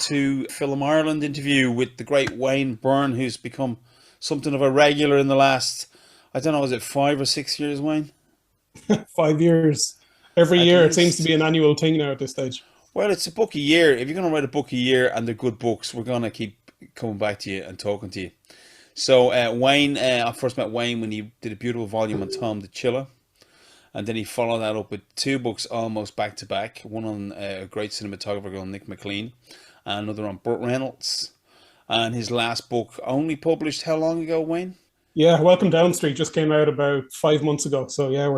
to Film Ireland interview with the great Wayne Byrne, who's become something of a regular in the last, I don't know, is it 5 or 6 years, Wayne? 5 years. Every At year, it seems to least. be an annual thing now at this stage. Well, it's a book a year. If you're going to write a book a year and they're good books, we're going to keep coming back to you and talking to you. So, Wayne, I first met Wayne when he did a beautiful volume on Tom the Chiller. And then he followed that up with two books almost back to back. One on a great cinematographer called Nick McLean, and another on Burt Reynolds. And his last book, only published how long ago, Wayne? Yeah, Welcome Down Street just came out about 5 months ago. So yeah,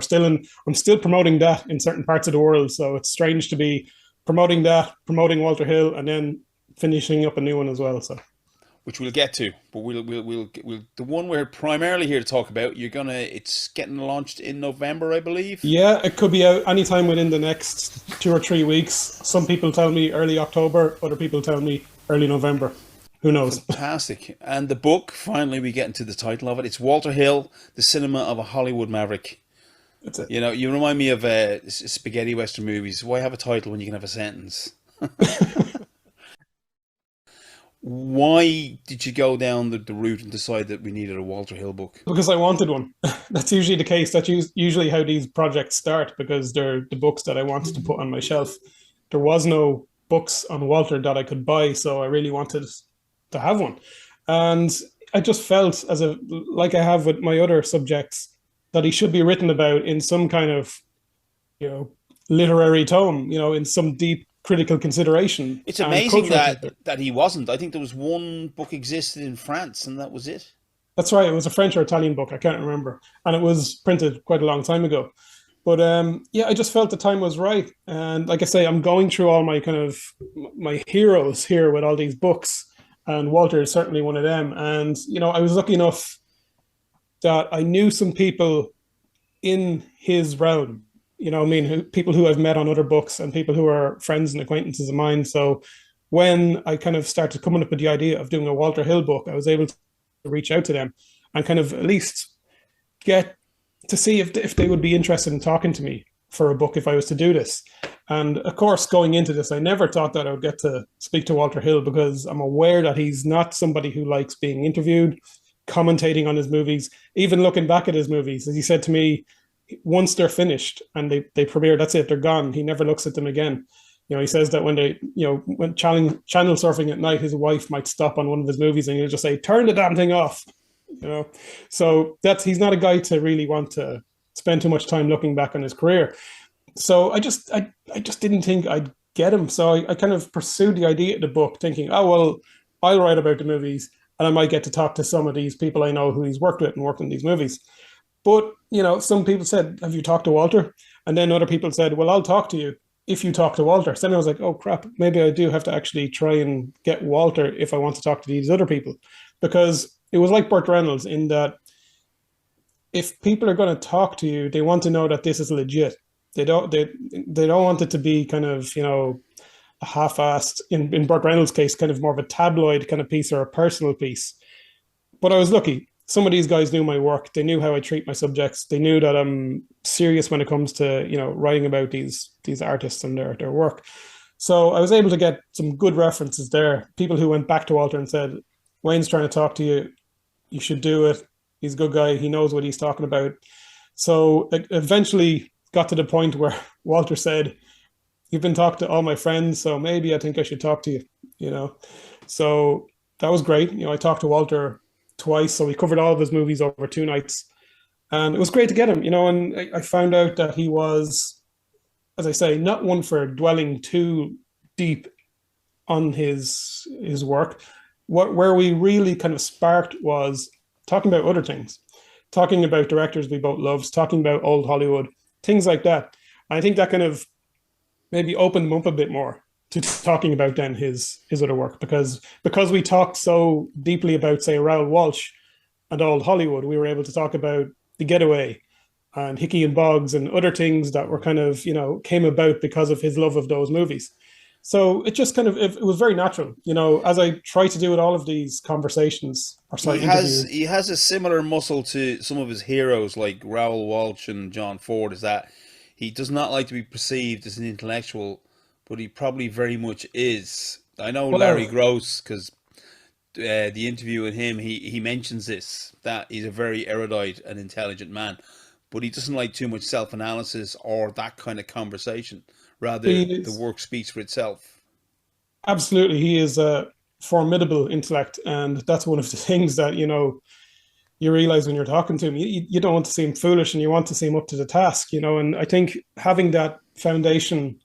I'm still promoting that in certain parts of the world. So it's strange to be promoting that, promoting Walter Hill, and then finishing up a new one as well. So Which we'll get to, but we'll the one we're primarily here to talk about. It's getting launched in November, I believe. yeah, it could be out anytime within the next 2 or 3 weeks. Some people tell me early October, other people tell me early November. Who knows? Fantastic. And the book, finally, we get into the title of it. It's Walter Hill, The Cinema of a Hollywood Maverick. That's it. You know, you remind me of spaghetti western movies. Why have a title when you can have a sentence? Why did you go down the route and decide that we needed a Walter Hill book? Because I wanted one. That's usually the case. That's usually how these projects start, because they're the books that I wanted to put on my shelf. There was no books on Walter that I could buy, so I really wanted to have one. And I just felt, like I have with my other subjects, that he should be written about in some kind of, you know, literary tome, in some deep critical consideration It's and amazing cultural that consideration. that he wasn't. I think there was one book existed in France, and that was it. That's right. It was a French or Italian book. I can't remember, and it was printed quite a long time ago. But yeah, I just felt the time was right. And like I say, I'm going through all my kind of my heroes here with all these books, and Walter is certainly one of them. And I was lucky enough that I knew some people in his realm. I mean, people who I've met on other books and people who are friends and acquaintances of mine. So when I kind of started coming up with the idea of doing a Walter Hill book, I was able to reach out to them and kind of at least get to see if they would be interested in talking to me for a book if I was to do this. And of course, going into this, I never thought that I would get to speak to Walter Hill, because I'm aware that he's not somebody who likes being interviewed, commentating on his movies, even looking back at his movies. As he said to me, once they're finished and they premiere, that's it, they're gone. He never looks at them again. He says that when when channel surfing at night, his wife might stop on one of his movies and he'll just say, "Turn the damn thing off." So he's not a guy to really want to spend too much time looking back on his career. So I just didn't think I'd get him. So I kind of pursued the idea of the book, thinking, oh well, I'll write about the movies and I might get to talk to some of these people I know who he's worked with and worked in these movies. But some people said, "Have you talked to Walter?" And then other people said, "Well, I'll talk to you if you talk to Walter." So then I was like, "Oh crap, maybe I do have to actually try and get Walter if I want to talk to these other people," because it was like Burt Reynolds in that if people are going to talk to you, they want to know that this is legit. They don't want it to be kind of a half-assed, in Burt Reynolds' case, kind of more of a tabloid kind of piece or a personal piece. But I was lucky. Some of these guys knew my work. They knew how I treat my subjects. They knew that I'm serious when it comes to writing about these artists and their work. So I was able to get some good references there. People who went back to Walter and said, "Wayne's trying to talk to you. You should do it. He's a good guy. He knows what he's talking about." So it eventually got to the point where Walter said, "You've been talking to all my friends, so maybe I think I should talk to you." You know, so that was great. I talked to Walter twice, so we covered all of his movies over 2 nights, and it was great to get him. And I found out that he was, as I say, not one for dwelling too deep on his work. Where we really kind of sparked was talking about other things, talking about directors we both loved, talking about old Hollywood, things like that. And I think that kind of maybe opened him up a bit more to talking about then his other work, because we talked so deeply about, say, Raoul Walsh and old Hollywood, we were able to talk about The Getaway and Hickey and Boggs and other things that were kind of came about because of his love of those movies. So it just kind of it was very natural, as I try to do with all of these conversations or He sorry has interviews. he has a similar muscle to some of his heroes like Raoul Walsh and John Ford. Is that he does not like to be perceived as an intellectual, but he probably very much is. I know Larry Well, Gross because the interview with him, he mentions this, that he's a very erudite and intelligent man, but he doesn't like too much self analysis or that kind of conversation. he Rather, the is work speaks for itself. absolutely, he is a formidable intellect, and that's one of the things that you realize when you're talking to him. You don't want to seem foolish, and you want to seem up to the task. And I think having that foundation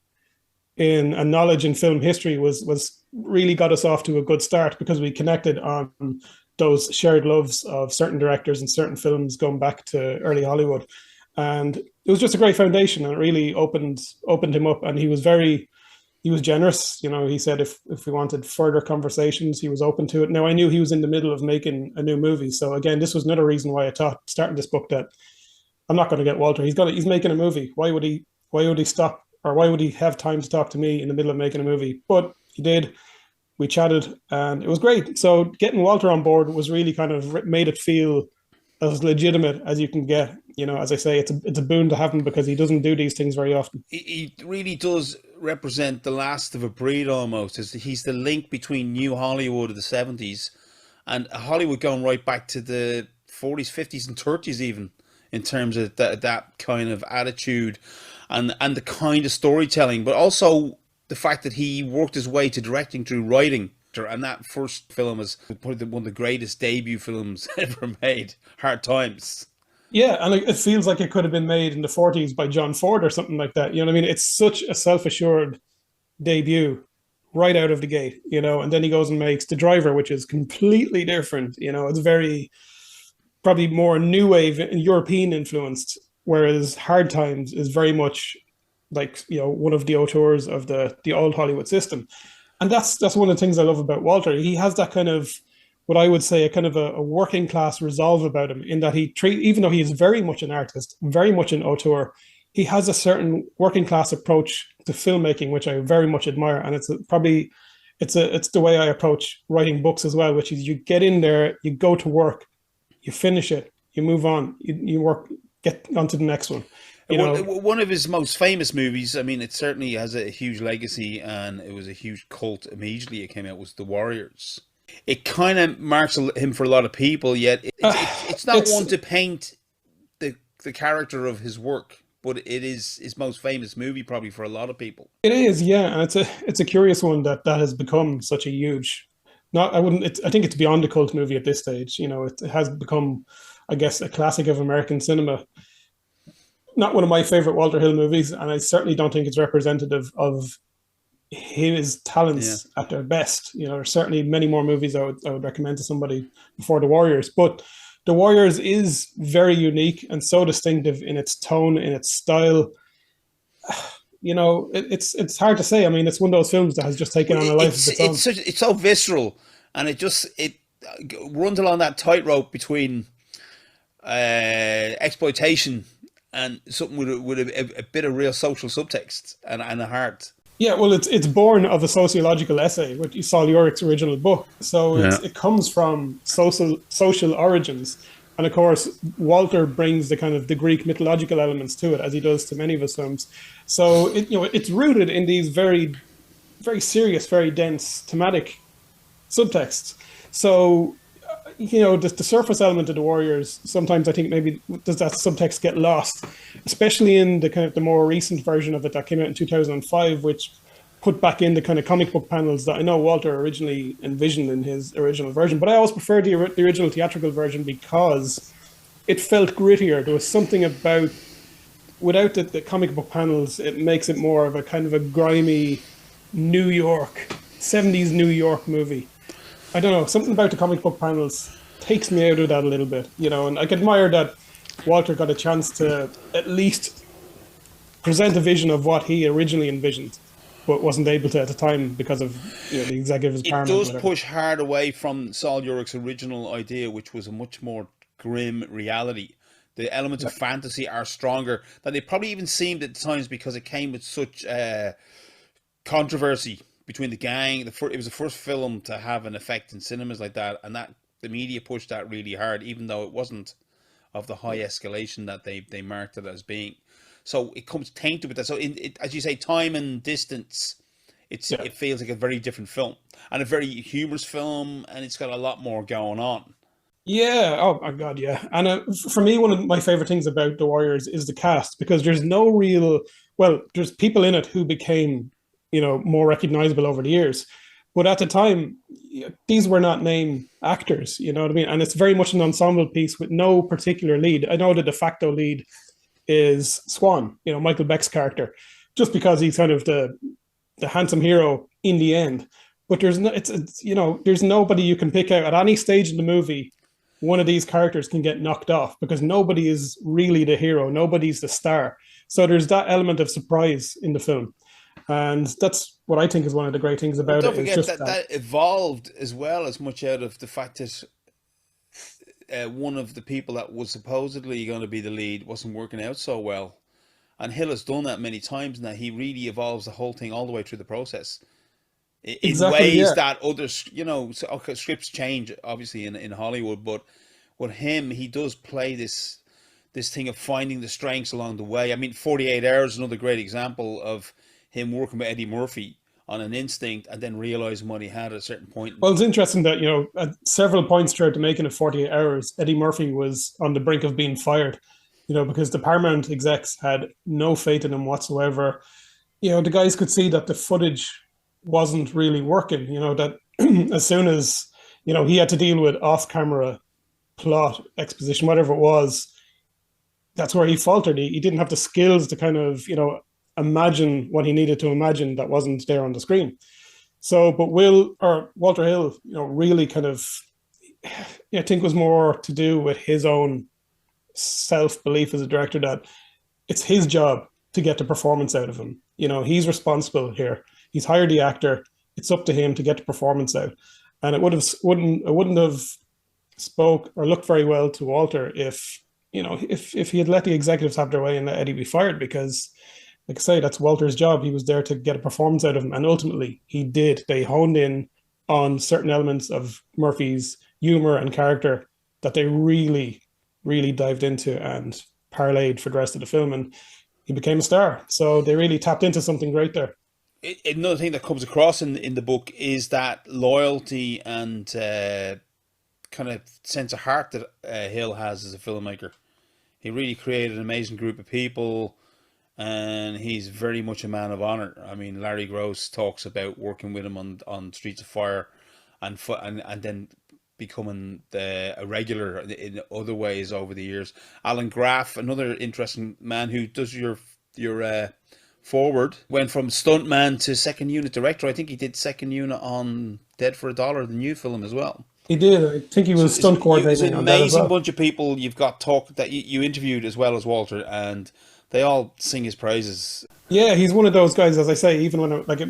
in a knowledge in film history was really got us off to a good start, because we connected on those shared loves of certain directors and certain films going back to early Hollywood, and it was just a great foundation, and it really opened him up, and he was generous. He said if we wanted further conversations, he was open to it. Now, I knew he was in the middle of making a new movie, so again, this was another reason why I thought starting this book that I'm not going to get Walter. He's making a movie. Why would he stop, or why would he have time to talk to me in the middle of making a movie? But he did. We chatted, and it was great. So getting Walter on board was really kind of made it feel as legitimate as you can get. As I say, it's a boon to have him, because he doesn't do these things very often. He really does represent the last of a breed almost. He's the link between New Hollywood of the 70s and Hollywood going right back to the 40s, 50s, and 30s, even in terms of that kind of attitude and the kind of storytelling, but also the fact that he worked his way to directing through writing. And that first film was probably one of the greatest debut films ever made, Hard Times. Yeah, and it feels like it could have been made in the 40s by John Ford or something like that. You know what I mean? It's such a self-assured debut right out of the gate, and then he goes and makes The Driver, which is completely different. It's very, probably more new wave and European influenced, whereas Hard Times is very much like, one of the auteurs of the old Hollywood system. And that's one of the things I love about Walter. He has that kind of, what I would say, a kind of a working class resolve about him, in that even though he is very much an artist, very much an auteur, he has a certain working class approach to filmmaking, which I very much admire. And it's the way I approach writing books as well, which is you get in there, you go to work, you finish it, you move on, you work, get on to the next one. One of his most famous movies, I mean, it certainly has a huge legacy, and it was a huge cult immediately it came out, was The Warriors. It kind of marks him for a lot of people, yet it's not one to paint the character of his work, but it is his most famous movie probably for a lot of people. It is, yeah, and it's a curious one that has become such a huge. Not, I wouldn't. I think it's beyond a cult movie at this stage. It has become, I guess, a classic of American cinema. Not one of my favorite Walter Hill movies, and I certainly don't think it's representative of his talents at their best. There's certainly many more movies I would recommend to somebody before The Warriors, but The Warriors is very unique and so distinctive in its tone, in its style. It's hard to say. I mean, it's one of those films that has just taken on a life of its own. It's so visceral, and it runs along that tightrope between exploitation and something with a bit of real social subtext and a heart. Yeah, well, it's born of a sociological essay, which is Saul Urich's original book. So it comes from social origins. And of course, Walter brings the kind of the Greek mythological elements to it, as he does to many of his films. So it's rooted in these very, very serious, very dense thematic subtexts. So the surface element of The Warriors, sometimes I think maybe does that subtext get lost, especially in the kind of the more recent version of it that came out in 2005, which put back in the kind of comic book panels that I know Walter originally envisioned in his original version. But I always preferred the original theatrical version because it felt grittier. There was something about, without the comic book panels, it makes it more of a kind of a grimy New York, 70s New York movie. I don't know, something about the comic book panels takes me out of that a little bit, and I admire that Walter got a chance to at least present a vision of what he originally envisioned, but wasn't able to at the time because of the executive empowerment. It does push hard away from Saul Urich's original idea, which was a much more grim reality. The elements of fantasy are stronger than they probably even seemed at times, because it came with such controversy between the gang. It was the first film to have an effect in cinemas like that, and that the media pushed that really hard, even though it wasn't of the high escalation that they marked it as being. So it comes tainted with that. So as you say, time and distance Yeah. it feels like a very different film, and a very humorous film, and it's got a lot more going on. Yeah. Oh my God. Yeah. And for me, one of my favorite things about The Warriors is the cast because there's no real, well, there's people in it who became, more recognizable over the years. But at the time, these were not name actors, you know what I mean? And it's very much an ensemble piece with no particular lead. I know the de facto lead is Swan, Michael Beck's character, just because he's kind of the handsome hero in the end. But there's no, it's there's nobody you can pick out at any stage in the movie. One of these characters can get knocked off because nobody is really the hero, nobody's the star. So there's that element of surprise in the film, and that's what I think is one of the great things But about don't it. Is forget just that that evolved as well, as much out of the fact that one of the people that was supposedly going to be the lead wasn't working out so well. And Hill has done that many times now. He really evolves the whole thing all the way through the process in exactly, ways yeah. that others, okay, scripts change obviously in Hollywood, but with him, he does play this thing of finding the strengths along the way. I mean, 48 Hours is another great example of him working with Eddie Murphy on an instinct and then realizing what he had at a certain point. Well, it's interesting that at several points throughout the making of 48 Hours, Eddie Murphy was on the brink of being fired. Because the Paramount execs had no faith in him whatsoever. The guys could see that the footage wasn't really working. That as soon as he had to deal with off-camera plot exposition, whatever it was, that's where he faltered. He didn't have the skills to kind of imagine what he needed to imagine that wasn't there on the screen. So, but Walter Hill, really kind of, I think was more to do with his own self-belief as a director that it's his job to get the performance out of him. He's responsible here. He's hired the actor. It's up to him to get the performance out. And it wouldn't have spoke or looked very well to Walter if he had let the executives have their way and let Eddie be fired, because like I say, that's Walter's job. He was there to get a performance out of him, and ultimately he did. They honed in on certain elements of Murphy's humor and character that they really, really dived into and parlayed for the rest of the film, and he became a star. So they really tapped into something great there. Another thing that comes across in the book is that loyalty and kind of sense of heart that Hill has as a filmmaker. He really created an amazing group of people, and he's very much a man of honor. I mean, Larry Gross talks about working with him on Streets of Fire, and then becoming a regular in other ways over the years. Alan Graff, another interesting man who does your forward, went from stuntman to second unit director. I think he did second unit on Dead for a Dollar, the new film, as well. He did. I think he was stunt coordinating. It's an amazing bunch of people you've got that you interviewed as well as Walter, and they all sing his praises. Yeah, he's one of those guys. As I say, even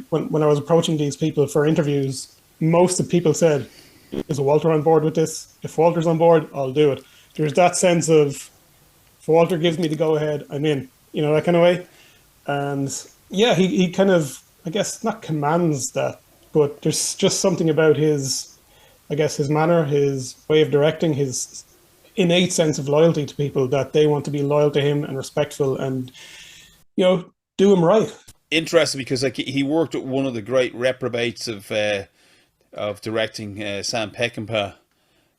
when I was approaching these people for interviews, most of the people said, "Is Walter on board with this? If Walter's on board, I'll do it." There's that sense of, if Walter gives me the go ahead, I'm in. That kind of way. And yeah, he kind of, I guess, not commands that, but there's just something about his manner, his way of directing, his innate sense of loyalty to people, that they want to be loyal to him and respectful and, do him right. Interesting, because he worked with one of the great reprobates of directing, Sam Peckinpah,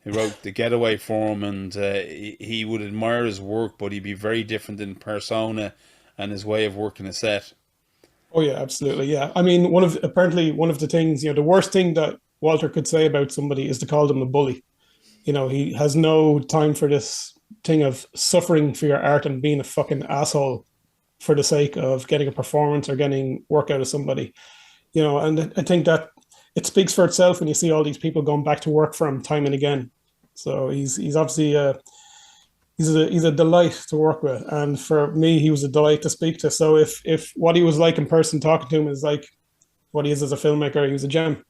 who wrote The Getaway for him, and he would admire his work, but he'd be very different in persona and his way of working a set. Oh yeah, absolutely. Yeah. I mean, one of the things, the worst thing that Walter could say about somebody is to call them a bully. He has no time for this thing of suffering for your art and being a fucking asshole for the sake of getting a performance or getting work out of somebody. And I think that it speaks for itself when you see all these people going back to work for him time and again. So he's obviously he's a delight to work with, and for me, he was a delight to speak to. So if what he was like in person, talking to him, is like what he is as a filmmaker, he was a gem.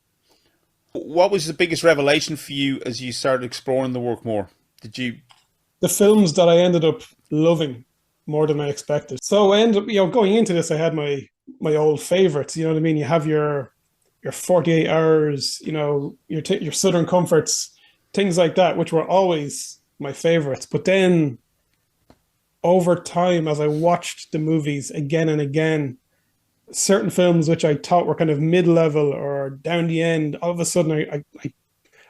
What was the biggest revelation for you as you started exploring the work more? The films that I ended up loving more than I expected. So I ended up, going into this, I had my old favorites. You know what I mean? You have your 48 Hours, your Southern Comforts, things like that, which were always my favorites. But then over time, as I watched the movies again and again, certain films which I thought were kind of mid-level or down the end, all of a sudden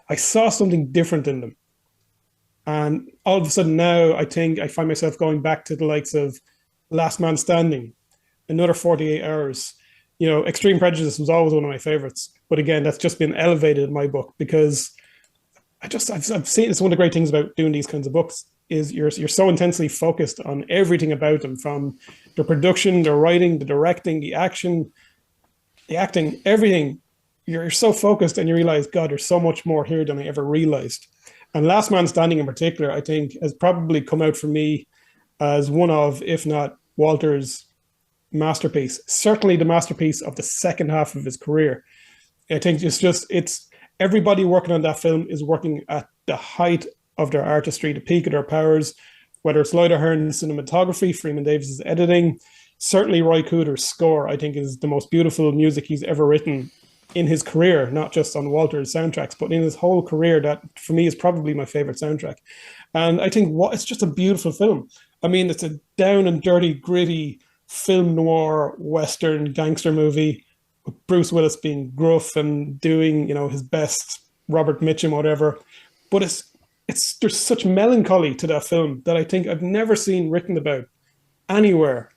I saw something different in them. And all of a sudden now I think I find myself going back to the likes of Last Man Standing, Another 48 Hours. You know, Extreme Prejudice was always one of my favorites. But again, that's just been elevated in my book because I've seen it's one of the great things about doing these kinds of books is you're so intensely focused on everything about them, from the production, the writing, the directing, the action, the acting, everything. You're so focused and you realize, God, there's so much more here than I ever realized. And Last Man Standing in particular, I think, has probably come out for me as one of, if not Walter's masterpiece, certainly the masterpiece of the second half of his career. I think it's everybody working on that film is working at the height of their artistry, the peak of their powers, whether it's Lloyd Ahern's cinematography, Freeman Davis's editing, certainly Roy Cooder's score, I think is the most beautiful music he's ever written in his career, not just on Walter's soundtracks, but in his whole career. That for me is probably my favorite soundtrack. And I think it's just a beautiful film. I mean, it's a down and dirty, gritty film noir Western gangster movie with Bruce Willis being gruff and doing, you know, his best Robert Mitchum, whatever. But there's such melancholy to that film that I think I've never seen written about anywhere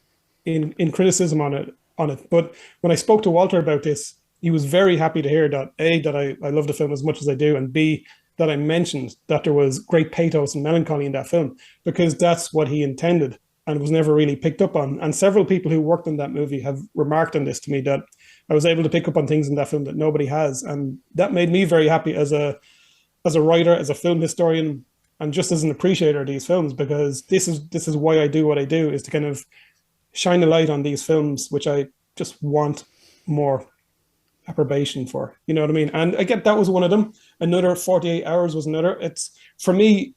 in criticism on it. But when I spoke to Walter about this, he was very happy to hear that A, that I love the film as much as I do, and B, that I mentioned that there was great pathos and melancholy in that film, because that's what he intended and was never really picked up on. And several people who worked on that movie have remarked on this to me, that I was able to pick up on things in that film that nobody has. And that made me very happy as a writer, as a film historian, and just as an appreciator of these films, because this is why I do what I do, is to kind of shine a light on these films, which I just want more approbation for, you know what I mean? And again, that was one of them. Another 48 Hours was another. It's, for me,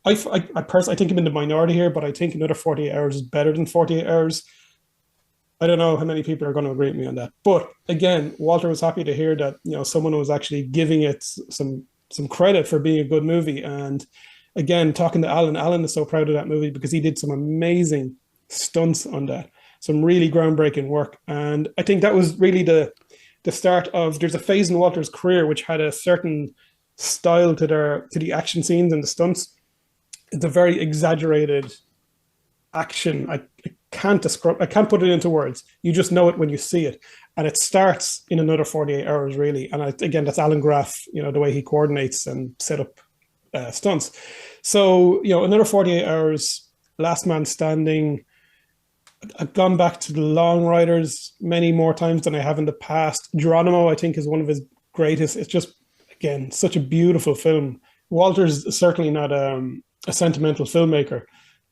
I personally, I think I'm in the minority here, but I think Another 48 Hours is better than 48 Hours. I don't know how many people are going to agree with me on that. But again, Walter was happy to hear that, you know, someone was actually giving it some credit for being a good movie. And again, talking to Alan is so proud of that movie because he did some amazing stunts on that, some really groundbreaking work. And I think that was really the start of, there's a phase in Walter's career which had a certain style to the action scenes and the stunts. It's a very exaggerated action. I can't describe, I can't put it into words. You just know it when you see it. And it starts in Another 48 Hours, really. And again, that's Alan Graff, you know, the way he coordinates and set up stunts. So, you know, Another 48 Hours, Last Man Standing. I've gone back to The Long Riders many more times than I have in the past. Geronimo, I think, is one of his greatest. It's just, again, such a beautiful film. Walter's certainly not a sentimental filmmaker,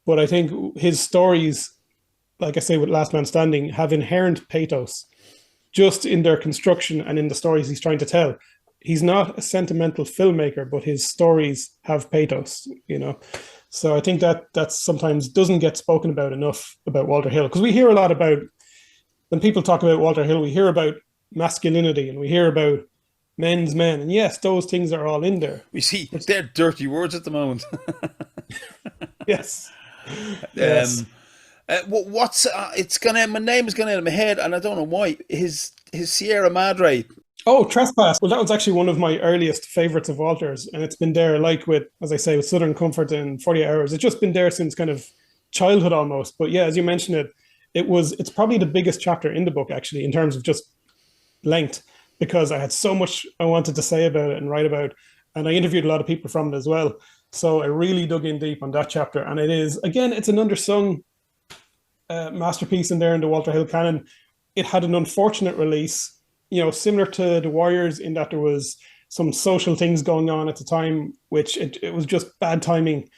but I think his stories, like I say with Last Man Standing, have inherent pathos just in their construction and in the stories he's trying to tell. He's not a sentimental filmmaker, but his stories have pathos, you know. So I think that sometimes doesn't get spoken about enough about Walter Hill, because we hear a lot about, when people talk about Walter Hill, we hear about masculinity and we hear about men's men. And yes, those things are all in there. We see they're dirty words at the moment. Yes. Yes. What's it's gonna? My name is gonna in my head, and I don't know why. His Sierra Madre. Oh, Trespass. Well, that was actually one of my earliest favorites of Walter's, and it's been there, like with, as I say, with Southern Comfort and 48 Hours. It's just been there since kind of childhood almost. But yeah, as you mentioned it's probably the biggest chapter in the book, actually, in terms of just length, because I had so much I wanted to say about it and write about, and I interviewed a lot of people from it as well. So I really dug in deep on that chapter, and it is, again, it's an undersung masterpiece in there in the Walter Hill canon. It had an unfortunate release, you know, similar to The Warriors, in that there was some social things going on at the time, which it was just bad timing.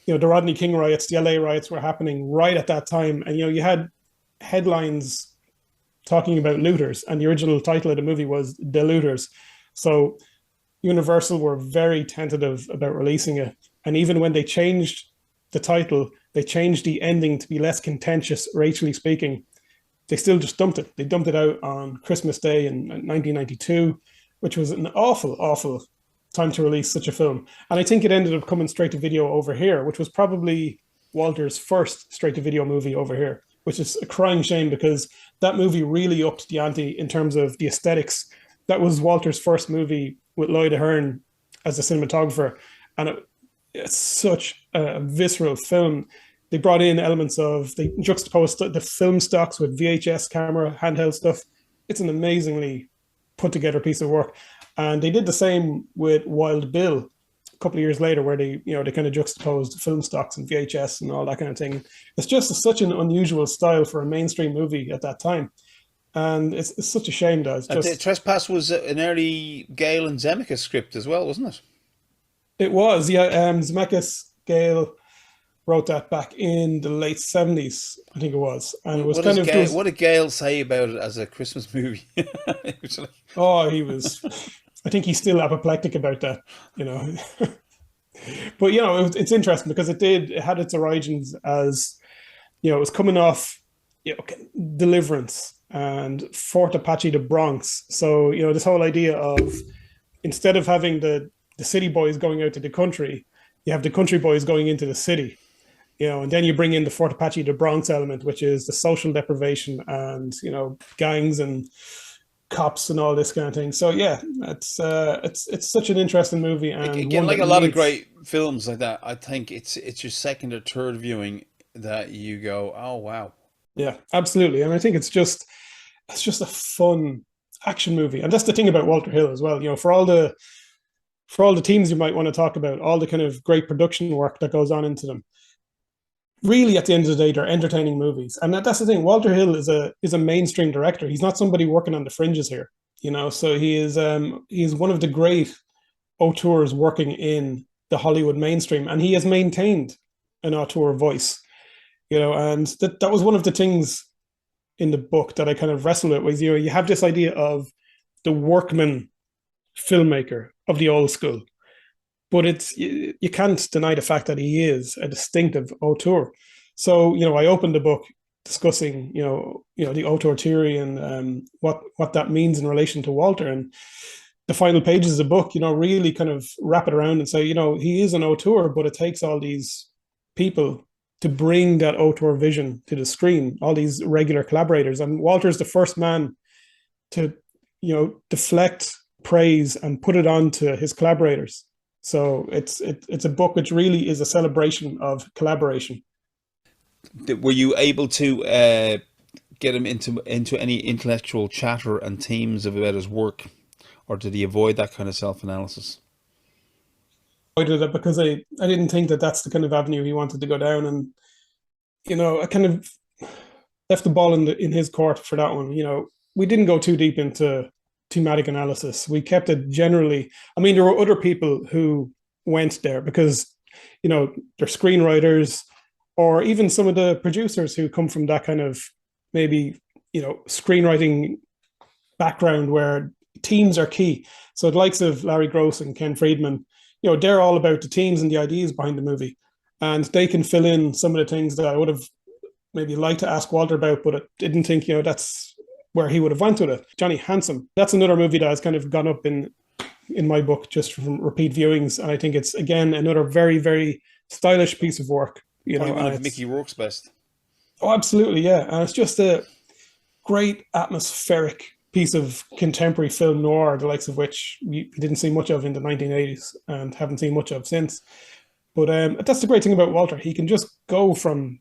You know, the Rodney King riots, the LA riots were happening right at that time. And, you know, you had headlines talking about looters, and the original title of the movie was The Looters. So Universal were very tentative about releasing it. And even when they changed the title, they changed the ending to be less contentious, racially speaking. They still just dumped it. They dumped it out on Christmas Day in 1992, which was an awful, awful time to release such a film. And I think it ended up coming straight to video over here, which was probably Walter's first straight to video movie over here. which is a crying shame because that movie really upped the ante in terms of the aesthetics. That was Walter's first movie with Lloyd Ahern as a cinematographer, and it's such a visceral film. They brought in elements of, they juxtaposed the film stocks with VHS camera, handheld stuff. It's an amazingly put together piece of work. And they did the same with Wild Bill a couple of years later, where they kind of juxtaposed film stocks and VHS and all that kind of thing. It's just such an unusual style for a mainstream movie at that time. And it's such a shame that it's just... Trespass was an early Gale and Zemeckis script as well, wasn't it? It was, yeah. Zemeckis, Gale wrote that back in the late 70s, I think it was. And it was what did Gale say about it as a Christmas movie? Oh, he was... I think he's still apoplectic about that, you know. But, you know, it's interesting because it had its origins as, you know, it was coming off, you know, Deliverance and Fort Apache, the Bronx. So, you know, this whole idea of, instead of having the city boys going out to the country, you have the country boys going into the city, you know, and then you bring in the Fort Apache, the Bronx element, which is the social deprivation and, you know, gangs and cops and all this kind of thing. So yeah, it's such an interesting movie. And again, like a lot of great films like that, I think it's your second or third viewing that you go, oh wow. Yeah, absolutely. And I think it's just a fun action movie. And that's the thing about Walter Hill as well. You know, for all the themes you might want to talk about, all the kind of great production work that goes on into them, really, at the end of the day, they're entertaining movies. And that's the thing. Walter Hill is a mainstream director. He's not somebody working on the fringes here, you know. So he is one of the great auteurs working in the Hollywood mainstream, and he has maintained an auteur voice, you know. And that was one of the things in the book that I kind of wrestled with, was, you know, you have this idea of the workman filmmaker of the old school, but you can't deny the fact that he is a distinctive auteur. So, you know, I opened the book discussing, you know, the auteur theory and what that means in relation to Walter. And the final pages of the book, you know, really kind of wrap it around and say, you know, he is an auteur, but it takes all these people to bring that auteur vision to the screen, all these regular collaborators. And Walter's the first man to, you know, deflect praise and put it on to his collaborators. So it's a book which really is a celebration of collaboration. Were you able to get him into any intellectual chatter and themes about his work, or did he avoid that kind of self-analysis? I did it because I didn't think that that's the kind of avenue he wanted to go down, and, you know, I kind of left the ball in his court for that one. You know, we didn't go too deep into thematic analysis. We kept it generally. I mean, there were other people who went there because, you know, they're screenwriters, or even some of the producers who come from that kind of, maybe, you know, screenwriting background where teams are key. So the likes of Larry Gross and Ken Friedman, you know, they're all about the teams and the ideas behind the movie, and they can fill in some of the things that I would have maybe liked to ask Walter about, but I didn't think, you know, that's where he would have went with it. Johnny Handsome, that's another movie that has kind of gone up in my book just from repeat viewings, and I think it's, again, another very, very stylish piece of work. You know, one of Mickey Rourke's best. Oh, absolutely, yeah. And it's just a great atmospheric piece of contemporary film noir, the likes of which we didn't see much of in the 1980s and haven't seen much of since. But that's the great thing about Walter. He can just go from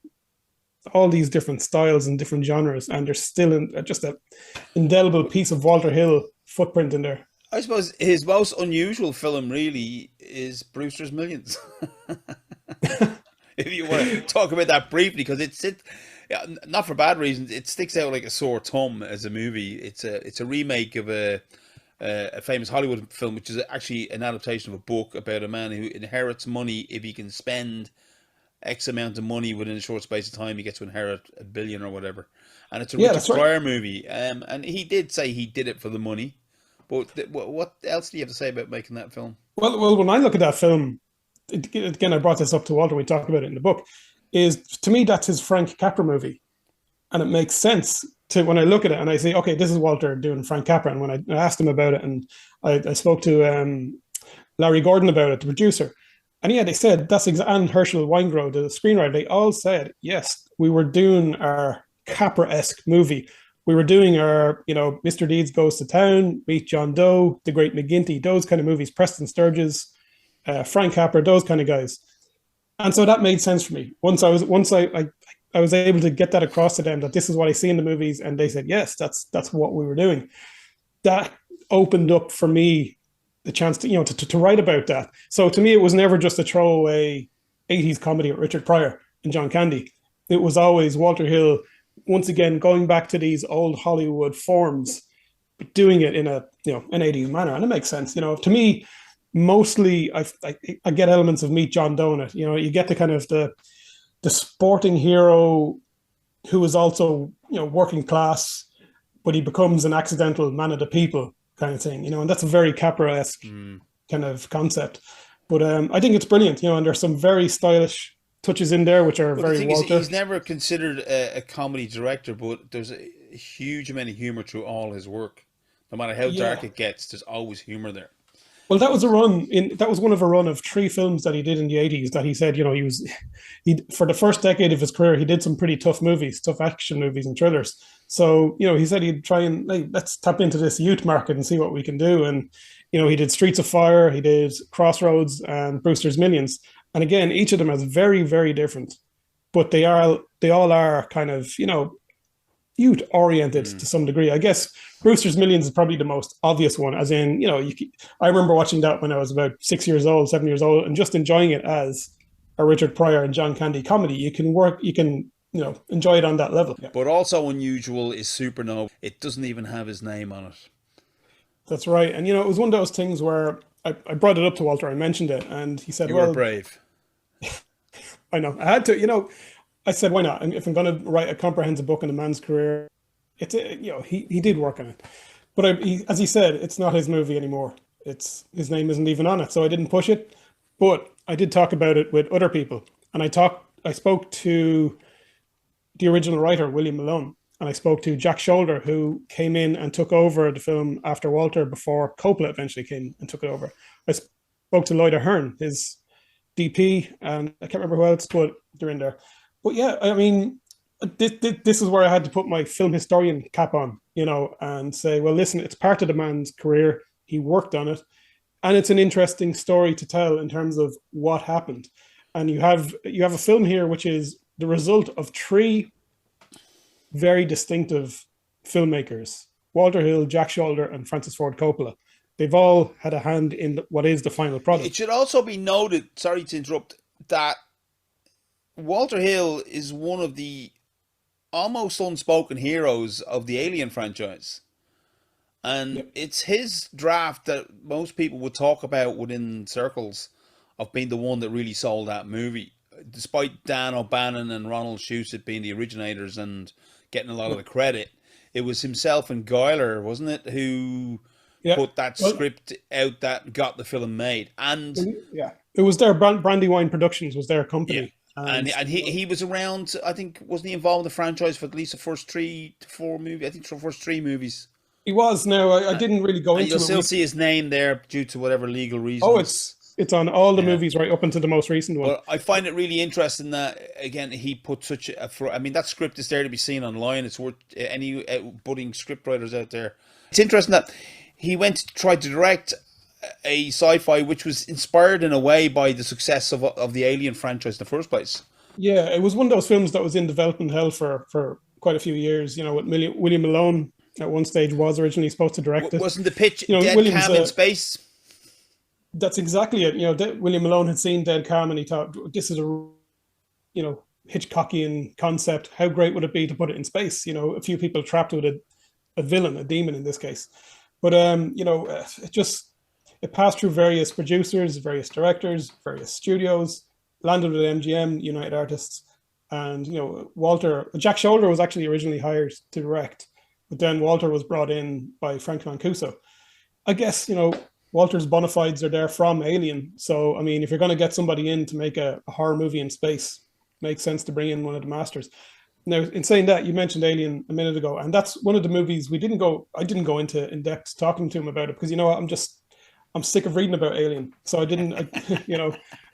all these different styles and different genres, and there's still just an indelible piece of Walter Hill footprint in there. I suppose his most unusual film really is Brewster's Millions. If you want to talk about that briefly, because it's not for bad reasons, it sticks out like a sore thumb as a movie. It's a remake of a famous Hollywood film, which is actually an adaptation of a book about a man who inherits money. If he can spend X amount of money within a short space of time, he gets to inherit $1 billion or whatever. And it's a Richard Pryor movie. And he did say he did it for the money. But what else do you have to say about making that film? Well, when I look at that film, again, I brought this up to Walter, we talked about it in the book, is, to me, that's his Frank Capra movie. And it makes sense to, when I look at it and I say, okay, this is Walter doing Frank Capra. And when I asked him about it, and I spoke to Larry Gordon about it, the producer, and yeah, they said, and Herschel Weingrove, the screenwriter, they all said, yes, we were doing our Capra-esque movie. We were doing our, Mr. Deeds Goes to Town, Meet John Doe, The Great McGinty, those kind of movies, Preston Sturges, Frank Capra, those kind of guys. And so that made sense for me. Once I was able to get that across to them that this is what I see in the movies, and they said yes, that's what we were doing. That opened up for me the chance to write about that. So to me, it was never just a throwaway 80s comedy with Richard Pryor and John Candy. It was always Walter Hill, once again, going back to these old Hollywood forms, but doing it in an 80s manner. And it makes sense. To me, mostly I get elements of Meet John Doe in it. You get the kind of the sporting hero who is also, working class, but he becomes an accidental man of the people kind of thing, and that's a very Capra-esque kind of concept. But I think it's brilliant, and there's some very stylish touches in there, which are very Walter. He's never considered a comedy director, but there's a huge amount of humor through all his work. No matter how dark it gets, there's always humor there. Well, that was one of a run of 3 films that he did in the 80s that he said, he for the first decade of his career, he did some pretty tough movies, tough action movies and thrillers. So, he said he'd try and let's tap into this youth market and see what we can do. And, he did Streets of Fire, he did Crossroads and Brewster's Millions. And again, each of them is very, very different, but they all are kind of, youth oriented to some degree. I guess Brewster's Millions is probably the most obvious one, as in, I remember watching that when I was about 7 years old, and just enjoying it as a Richard Pryor and John Candy comedy. You can enjoy it on that level. Yeah. But also unusual is Supernova. It doesn't even have his name on it. That's right. And, it was one of those things where I brought it up to Walter, I mentioned it, and he said, you were brave. I know. I had to, I said, why not? And if I'm going to write a comprehensive book on a man's career, he did work on it. But as he said, it's not his movie anymore. His name isn't even on it. So I didn't push it, but I did talk about it with other people. And I spoke to the original writer, William Malone, and I spoke to Jack Shoulder, who came in and took over the film after Walter, before Coppola eventually came and took it over. I spoke to Lloyd Ahern, his DP, and I can't remember who else, but they're in there. But yeah, I mean, this is where I had to put my film historian cap on, and say, well, listen, it's part of the man's career. He worked on it, and it's an interesting story to tell in terms of what happened. And you have a film here which is the result of 3 very distinctive filmmakers: Walter Hill, Jack Shoulder, and Francis Ford Coppola. They've all had a hand in what is the final product. It should also be noted, sorry to interrupt, that Walter Hill is one of the almost unspoken heroes of the Alien franchise. And it's his draft that most people would talk about within circles of being the one that really sold that movie. Despite Dan O'Bannon and Ronald Shusett being the originators and getting a lot of the credit, it was himself and Geiler, wasn't it, who put that script out that got the film made. And it was their Brandywine Productions was their company. And he was around, I think, wasn't he involved in the franchise for at least the first 3 to 4 movies? I think the first 3 movies. He was. Now, I didn't really go into it. You'll still see his name there due to whatever legal reasons. Oh, it's on all the movies right up until the most recent one. Well, I find it really interesting that, again, he put such I mean, that script is there to be seen online. It's worth any budding scriptwriters out there. It's interesting that he went to try to direct a sci-fi which was inspired in a way by the success of the Alien franchise in the first place. Yeah, it was one of those films that was in development hell for quite a few years. With William Malone at one stage was originally supposed to direct it. Wasn't the pitch Dead Calm in Space? That's exactly it. William Malone had seen Dead Calm and he thought, this is a Hitchcockian concept. How great would it be to put it in space? A few people trapped with a villain, a demon in this case. But it passed through various producers, various directors, various studios, landed with MGM, United Artists, and Jack Shoulder was actually originally hired to direct, but then Walter was brought in by Frank Mancuso. I guess Walter's bona fides are there from Alien, so I mean, if you're going to get somebody in to make a horror movie in space, it makes sense to bring in one of the masters. Now, in saying that, you mentioned Alien a minute ago, and that's one of the movies I didn't go into in depth talking to him about it because I'm sick of reading about Alien. So I didn't,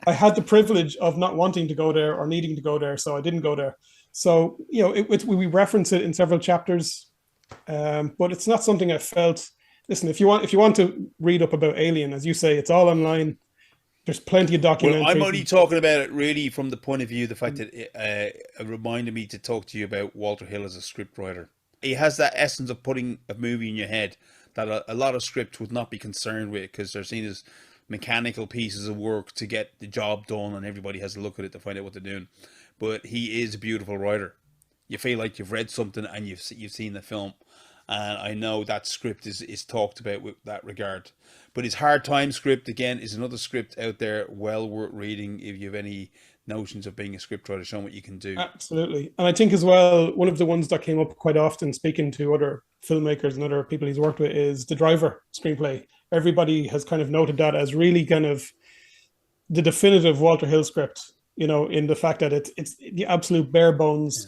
I had the privilege of not wanting to go there or needing to go there. So I didn't go there. So, we reference it in several chapters, but it's not something I felt. Listen, if you want to read up about Alien, as you say, it's all online. There's plenty of Well, I'm only documentation. talking about it really from the point of view, the fact that it reminded me to talk to you about Walter Hill as a scriptwriter. He has that essence of putting a movie in your head that a lot of scripts would not be concerned with, because they're seen as mechanical pieces of work to get the job done, and everybody has to look at it to find out what they're doing. But he is a beautiful writer. You feel like you've read something and you've seen the film, and I know that script is talked about with that regard. But his Hard Time script, again, is another script out there well worth reading if you have any notions of being a scriptwriter, showing what you can do. Absolutely. And I think as well, one of the ones that came up quite often speaking to other filmmakers and other people he's worked with is the Driver screenplay. Everybody has kind of noted that as really kind of the definitive Walter Hill script, in the fact that it's the absolute bare bones.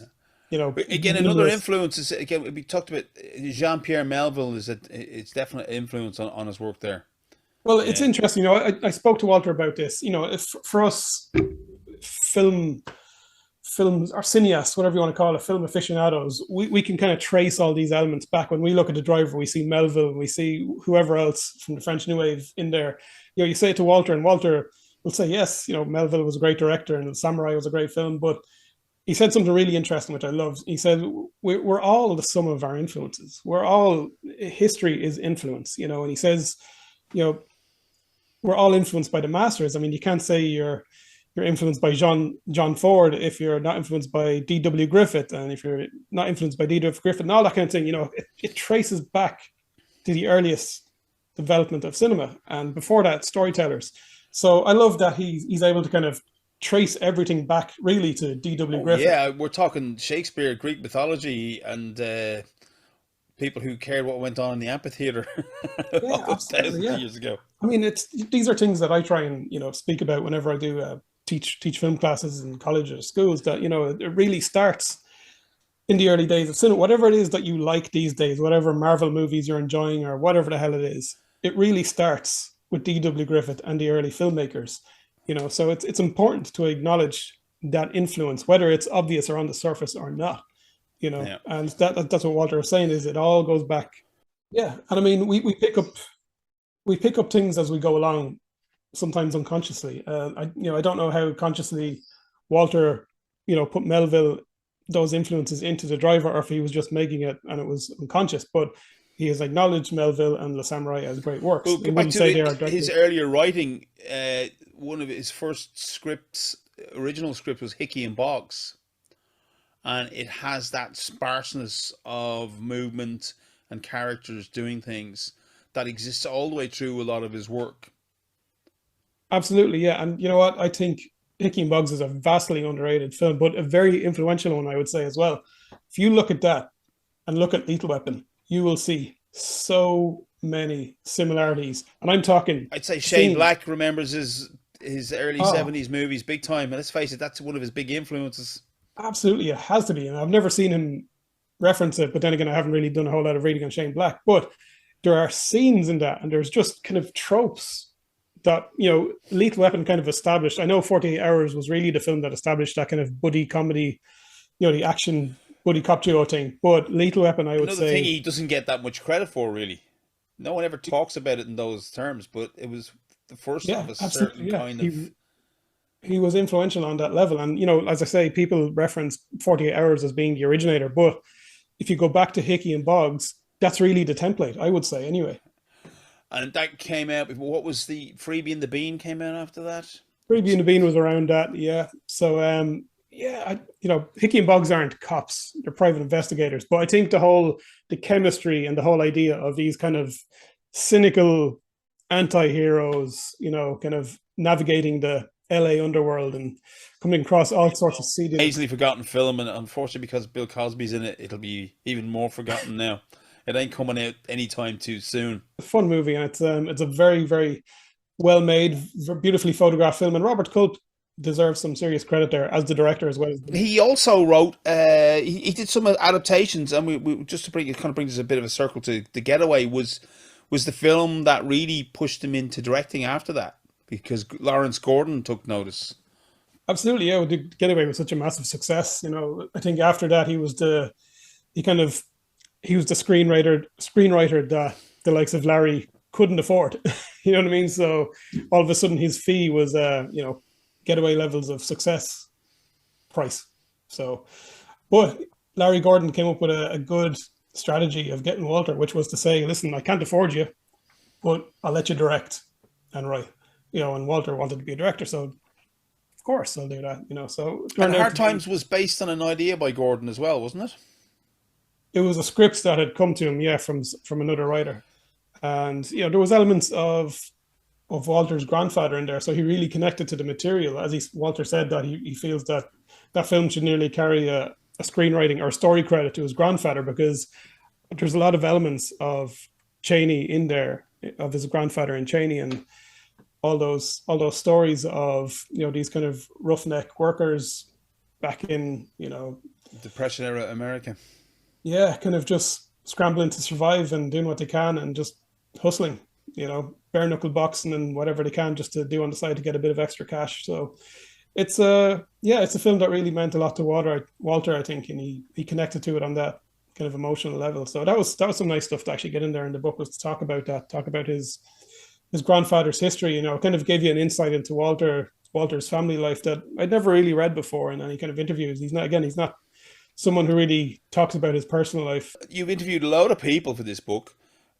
Yeah. But again, another influence is, again, we talked about Jean-Pierre Melville, is that it's definitely influence on his work there. Well, it's interesting. I spoke to Walter about this. If for us, films or cineasts, whatever you want to call it, film aficionados, we can kind of trace all these elements back. When we look at the Driver, we see Melville, and we see whoever else from the French New Wave in there. You say it to Walter, and Walter will say, yes, Melville was a great director, and Samurai was a great film, but he said something really interesting, which I loved. He said, we're all the sum of our influences. History is influence, and he says, we're all influenced by the masters. I mean, you can't say you're influenced by John Ford if you're not influenced by D.W. Griffith, and if you're not influenced by D.W. Griffith and all that kind of thing. It traces back to the earliest development of cinema, and before that, storytellers. So I love that he's able to kind of trace everything back really to D.W. Griffith. Yeah, we're talking Shakespeare, Greek mythology, and people who cared what went on in the amphitheater thousands of years ago. I mean, these are things that I try and speak about whenever I do teach film classes in college or schools. That it really starts in the early days of cinema. Whatever it is that you like these days, whatever Marvel movies you're enjoying or whatever the hell it is, it really starts with D.W. Griffith and the early filmmakers. So it's important to acknowledge that influence, whether it's obvious or on the surface or not. And that's what Walter was saying, is it all goes back. Yeah, and I mean we pick up things as we go along, sometimes unconsciously. I don't know how consciously Walter put Melville, those influences, into the Driver, or if he was just making it and it was unconscious. But he has acknowledged Melville and Le Samurai as great works. Well, back to his earlier writing. One of his first original script was Hickey and Boggs. And it has that sparseness of movement and characters doing things that exists all the way through a lot of his work. Absolutely, yeah. And you know what? I think Hickey and Boggs is a vastly underrated film, but a very influential one, I would say, as well. If you look at that and look at Lethal Weapon, you will see so many similarities. And I'm talking... I'd say Shane Black remembers his early 70s movies big time. And let's face it, that's one of his big influences. Absolutely, it has to be. And I've never seen him reference it, but then again, I haven't really done a whole lot of reading on Shane Black. But there are scenes in that, and there's just kind of tropes that, Lethal Weapon kind of established. I know 48 Hours was really the film that established that kind of buddy comedy, the action buddy cop duo thing. But Lethal Weapon, I would say... Another thing he doesn't get that much credit for, really. No one ever talks about it in those terms, but it was the first of a certain kind of... He was influential on that level. And, as I say, people reference 48 Hours as being the originator. But if you go back to Hickey and Boggs, that's really the template, I would say, anyway. And that came out, what was the Freebie and the Bean came out after that? Freebie and the Bean was around that, yeah. So, Hickey and Boggs aren't cops, they're private investigators. But I think the chemistry and the whole idea of these kind of cynical anti-heroes, kind of navigating the LA underworld and coming across all sorts of seedy, easily forgotten film, and unfortunately because Bill Cosby's in it, it'll be even more forgotten now. It ain't coming out anytime too soon. A fun movie, and it's a very, very well made, beautifully photographed film, and Robert Culp deserves some serious credit there as the director as well. He also wrote he did some adaptations, and we just to bring it, kind of brings us a bit of a circle to The Getaway was the film that really pushed him into directing after that, because Lawrence Gordon took notice. Absolutely, yeah. To get away with such a massive success, I think after that he kind of he was the screenwriter that the likes of Larry couldn't afford. You know what I mean? So all of a sudden his fee was getaway levels of success price. So, but Larry Gordon came up with a good strategy of getting Walter, which was to say, listen, I can't afford you, but I'll let you direct and write. And Walter wanted to be a director, so of course I'll do that. So it And turned out Hard to be, Times was based on an idea by Gordon as well, wasn't it? it was a script that had come to him, yeah, from another writer. And there was elements of Walter's grandfather in there, so he really connected to the material. As Walter said, that he feels that that film should nearly carry a screenwriting or a story credit to his grandfather, because there's a lot of elements of Cheney in there, of his grandfather in Cheney, and all those stories of these kind of roughneck workers back in Depression era America. yeah, kind of just scrambling to survive and doing what they can and just hustling, bare knuckle boxing and whatever they can just to do on the side to get a bit of extra cash. So it's it's a film that really meant a lot to Walter, I think, and he connected to it on that kind of emotional level. So that was some nice stuff to actually get in there in the book, was to talk about his grandfather's history. It kind of gave you an insight into Walter's family life that I'd never really read before in any kind of interviews. He's not someone who really talks about his personal life. You've interviewed a lot of people for this book.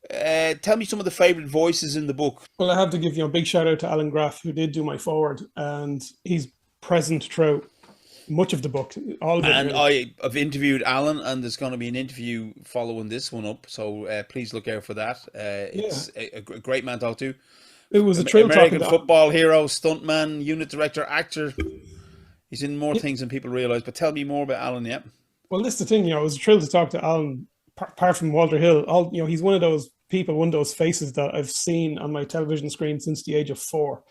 Tell me some of the favourite voices in the book. Well, I have to give a big shout out to Alan Graff, who did do my forward, and he's present throughout much of the book. All of it, And really. I've interviewed Alan, and there's going to be an interview following this one up, so please look out for that. It's a great man to talk to. It was a thrill talking American to football hero, stuntman, unit director, actor. He's in more things than people realise. But tell me more about Alan, yeah. Well, this is the thing, it was a thrill to talk to Alan. Apart from Walter Hill, he's one of those people, one of those faces that I've seen on my television screen since the age of 4.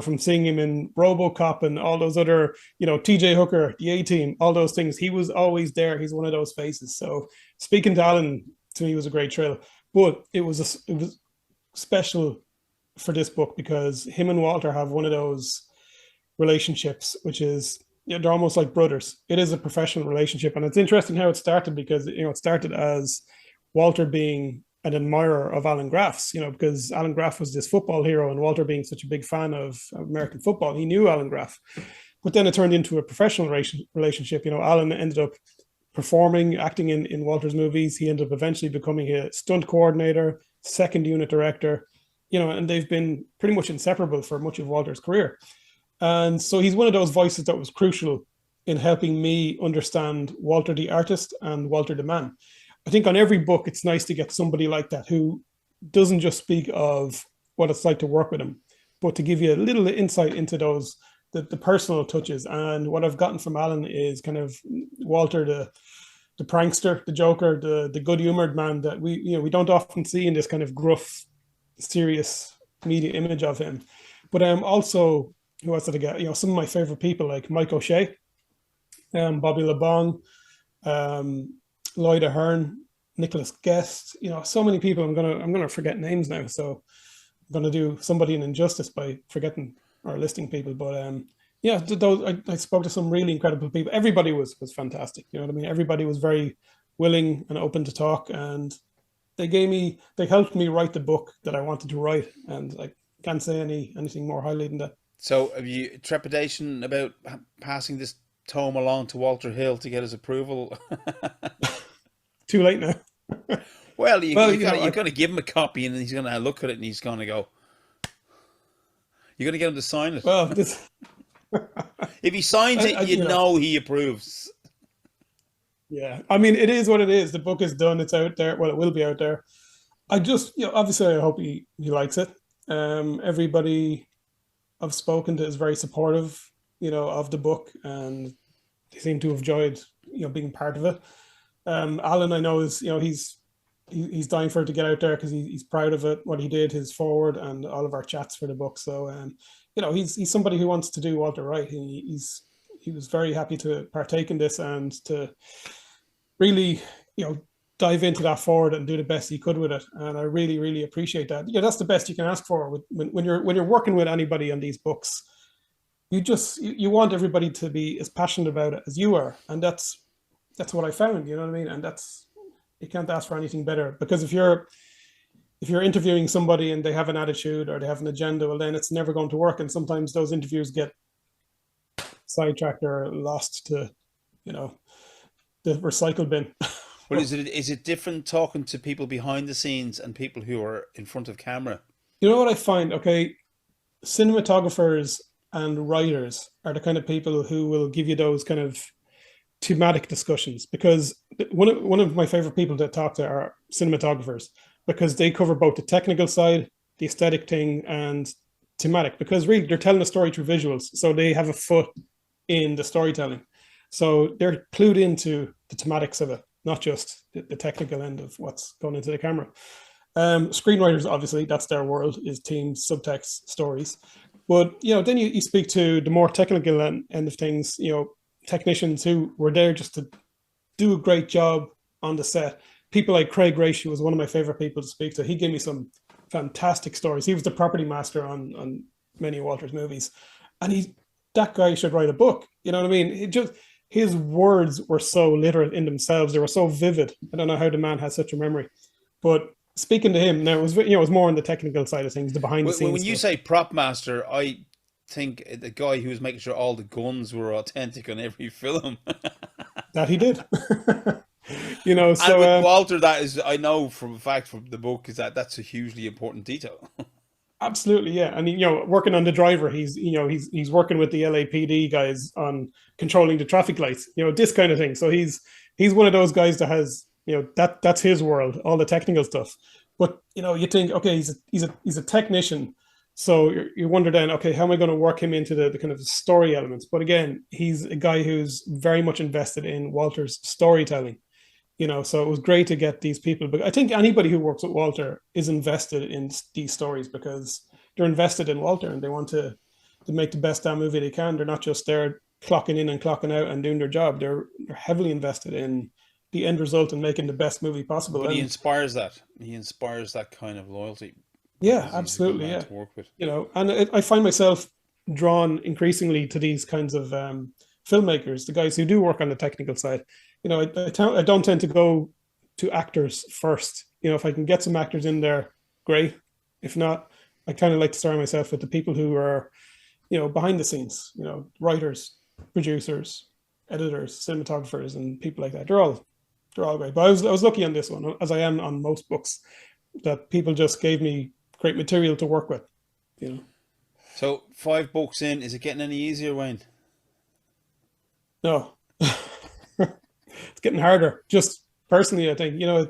From seeing him in RoboCop and all those other, TJ Hooker, the A-Team, all those things. He was always there. He's one of those faces. So speaking to Alan, to me, was a great thrill. But it was special for this book because him and Walter have one of those relationships, which is, they're almost like brothers. It is a professional relationship, and it's interesting how it started, because it started as Walter being an admirer of Alan Graff's, because Alan Graff was this football hero, and Walter being such a big fan of American football, he knew Alan Graff. But then it turned into a professional relationship. Alan ended up acting in Walter's movies. He ended up eventually becoming a stunt coordinator, second unit director, and they've been pretty much inseparable for much of Walter's career. And so he's one of those voices that was crucial in helping me understand Walter the artist and Walter the man. I think on every book, it's nice to get somebody like that who doesn't just speak of what it's like to work with him, but to give you a little insight into the personal touches. And what I've gotten from Alan is kind of Walter, the prankster, the joker, the good-humored man that we don't often see in this kind of gruff, serious media image of him. But also, who else did I get? Some of my favorite people like Mike O'Shea, Bobby LeBong, Lloyd Ahern, Nicholas Guest. So many people. I'm gonna forget names now. So I'm gonna do somebody an injustice by forgetting or listing people. But I spoke to some really incredible people. Everybody was fantastic. You know what I mean? Everybody was very willing and open to talk, and they helped me write the book that I wanted to write. And I can't say anything more highly than that. So have you trepidation about passing this tome along to Walter Hill to get his approval? Too late now. Well, you're going to give him a copy, and then he's going to look at it, and he's going to go. You're going to get him to sign it. Well, if he signs it, you know he approves. Yeah, I mean, it is what it is. The book is done. It's out there. Well, it will be out there. I just, obviously, I hope he likes it. Everybody I've spoken to is very supportive, of the book, and they seem to have enjoyed, being part of it. Alan, I know, is, he's dying for it to get out there because he's proud of it, what he did, his forward, and all of our chats for the book. So, he's somebody who wants to do Walter right. He was very happy to partake in this and to really, dive into that forward and do the best he could with it. And I really, really appreciate that. That's the best you can ask for when you're working with anybody on these books. you want everybody to be as passionate about it as you are, and that's what I found. You know what I mean? And that's, you can't ask for anything better, because if you're interviewing somebody and they have an attitude or they have an agenda, well, then it's never going to work. And sometimes those interviews get sidetracked or lost to, you know, the recycle bin. But is it different talking to people behind the scenes and people who are in front of camera? You know what I find? Okay, cinematographers and writers are the kind of people who will give you those kind of thematic discussions, because one of my favorite people to talk to are cinematographers, because they cover both the technical side, the aesthetic thing, and thematic, because really they're telling a story through visuals, so they have a foot in the storytelling, so they're clued into the thematics of it, not just the technical end of what's going into the camera. Screenwriters, obviously, that's their world, is themes, subtext, stories. But then you speak to the more technical end of things, technicians who were there just to do a great job on the set. People like Craig Ratio was one of my favorite people to speak to. He gave me some fantastic stories. He was the property master on many of Walter's movies, and that guy should write a book. You know what I mean? His words were so literal in themselves. They were so vivid. I don't know how the man has such a memory, but speaking to him now, it was more on the technical side of things, the behind the scenes. When you say prop master, I think the guy who was making sure all the guns were authentic on every film. That he did. So and with Walter, that is, I know from a fact from the book, is that's a hugely important detail. Absolutely, yeah. And working on the driver, he's working with the LAPD guys on controlling the traffic lights, this kind of thing. So he's one of those guys that has, that's his world, all the technical stuff. But you think, okay, he's a technician, so you wonder then, okay, how am I going to work him into the kind of story elements? But again, he's a guy who's very much invested in Walter's storytelling. So it was great to get these people. But I think anybody who works with Walter is invested in these stories, because they're invested in Walter and they want to make the best damn movie they can. They're not just there clocking in and clocking out and doing their job. They're heavily invested in the end result and making the best movie possible. But he inspires that. He inspires that kind of loyalty. Yeah, absolutely. Yeah. To work with. And I find myself drawn increasingly to these kinds of filmmakers, the guys who do work on the technical side. I don't tend to go to actors first. If I can get some actors in there, great. If not, I kind of like to surround myself with the people who are, behind the scenes, writers, producers, editors, cinematographers, and people like that. They're all great. But I was lucky on this one, as I am on most books, that people just gave me great material to work with. So 5 books in, is it getting any easier, Wayne? No. It's getting harder. Just personally, I think, I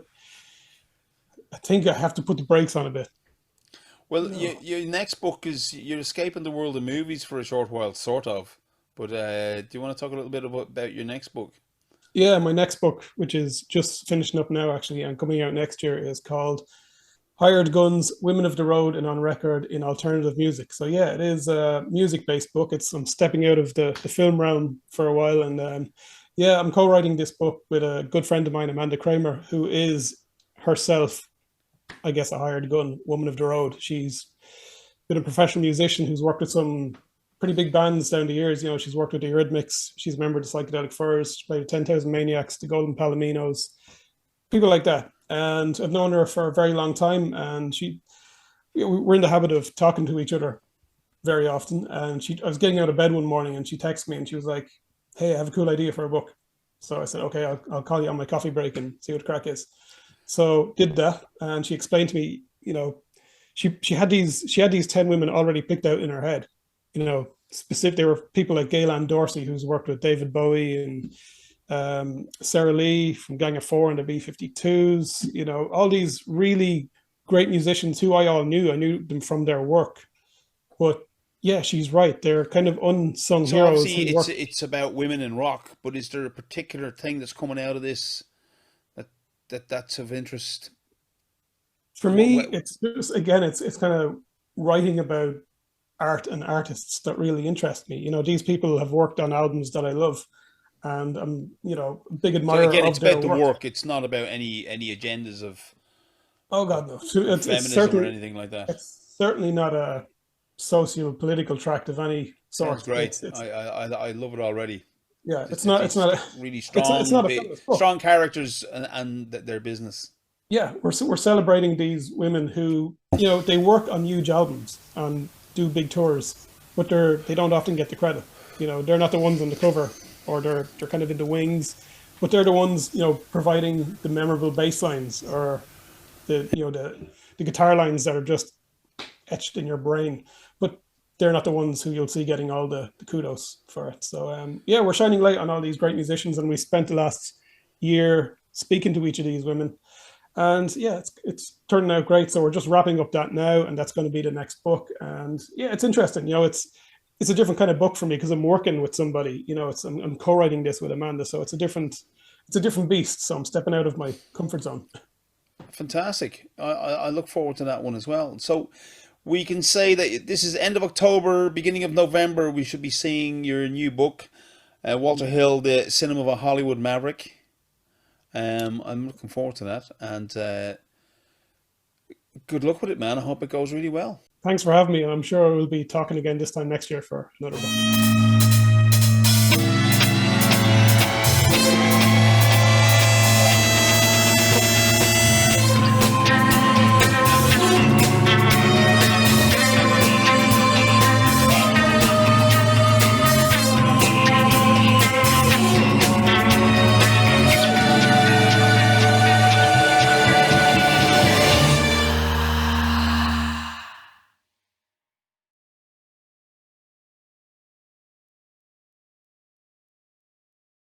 think I have to put the brakes on a bit. Well, your next book is, you're escaping the world of movies for a short while, sort of. But do you want to talk a little bit about your next book? Yeah, my next book, which is just finishing up now, actually, and coming out next year, is called Hired Guns, Women of the Road and on Record in Alternative Music. So yeah, it is a music-based book. I'm stepping out of the film realm for a while, and I'm co-writing this book with a good friend of mine, Amanda Kramer, who is herself, I guess, a hired gun, woman of the road. She's been a professional musician who's worked with some pretty big bands down the years. She's worked with the Eurythmics, she's a member of the Psychedelic Furs, she played 10,000 Maniacs, the Golden Palominos, people like that. And I've known her for a very long time, and we're in the habit of talking to each other very often. And I was getting out of bed one morning and she texted me and she was like, hey, I have a cool idea for a book. So I said, okay, I'll call you on my coffee break and see what the crack is. So did that, and she explained to me, she had these 10 women already picked out in her head. Specific. There were people like Gaylan Dorsey, who's worked with David Bowie, and Sarah Lee from Gang of Four and the B-52s. All these really great musicians who I knew. I knew them from their work, but yeah, she's right. They're kind of unsung heroes. Obviously, it's about women in rock, but is there a particular thing that's coming out of this that's of interest? For me, it's just, again, it's kind of writing about art and artists that really interest me. These people have worked on albums that I love, and I'm, a big admirer of their work. So again, it's about the work. It's not about any agendas of oh god, no, feminism or anything like that. It's certainly not a socio-political tract of any Sounds sort. great. It's I love it already. yeah, It's really it's strong, not a feminist book. strong characters and their business. Yeah, we're celebrating these women who, you know, they work on huge albums and do big tours, but they don't often get the credit. You know, they're not the ones on the cover, or they're kind of in the wings, but they're the ones, you know, providing the memorable bass lines, or the guitar lines that are just etched in your brain. But they're not the ones who you'll see getting all the kudos for it. So yeah, we're shining light on all these great musicians, and we spent the last year speaking to each of these women. And yeah, it's turning out great. So we're just wrapping up that now, and that's going to be the next book. And yeah, it's interesting. You know, it's a different kind of book for me because I'm working with somebody. You know, I'm co-writing this with Amanda, so it's a different beast. So I'm stepping out of my comfort zone. Fantastic. I look forward to that one as well. So we can say that this is end of October, beginning of November. We should be seeing your new book, Walter Hill, The Cinema of a Hollywood Maverick. I'm looking forward to that, and good luck with it, man. I hope it goes really well. Thanks for having me, and I'm sure we'll be talking again this time next year for another book.